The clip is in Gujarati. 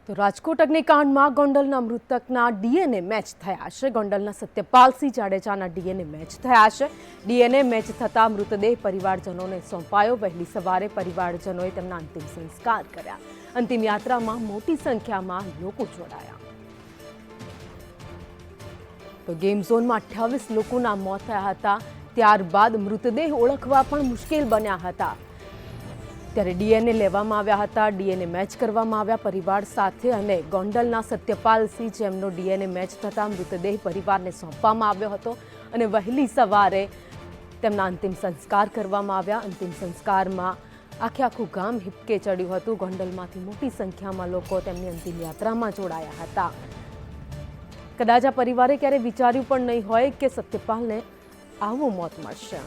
તો રાજકોટ અગ્નિકાંડમાં ગોંડલના મૃતકના ડીએનએ મેચ થયા છે। ગોંડલના સત્યપાલસિંહ જાડેજાના ડીએનએ મેચ થયા છે। ડીએનએ મેચ થતા મૃતદેહ પરિવારજનોને સોંપાયો। વહેલી સવારે પરિવારજનોએ તેમના અંતિમ સંસ્કાર કર્યા। અંતિમ યાત્રામાં મોટી સંખ્યામાં લોકો જોડાયા। તો ગેમ ઝોનમાં 28 લોકોના મોત થયા હતા। ત્યારબાદ મૃતદેહ ઓળખવા પણ મુશ્કેલ બન્યા હતા। ત્યારે ડીએનએ લેવામાં આવ્યા હતા। ડીએનએ મેચ કરવામાં આવ્યા પરિવાર સાથે અને ગોંડલના સત્યપાલસિંહ જેમનો ડીએનએ મેચ થતા મૃતદેહ પરિવારને સોંપવામાં આવ્યો હતો અને વહેલી સવારે તેમના અંતિમ સંસ્કાર કરવામાં આવ્યા। અંતિમ સંસ્કારમાં આખું ગામ હિપકે ચડ્યું હતું। ગોંડલમાંથી મોટી સંખ્યામાં લોકો તેમની અંતિમ યાત્રામાં જોડાયા હતા। કદાચ આ પરિવારે ક્યારે વિચાર્યું પણ નહીં હોય કે સત્યપાલને આવું મોત મળશે।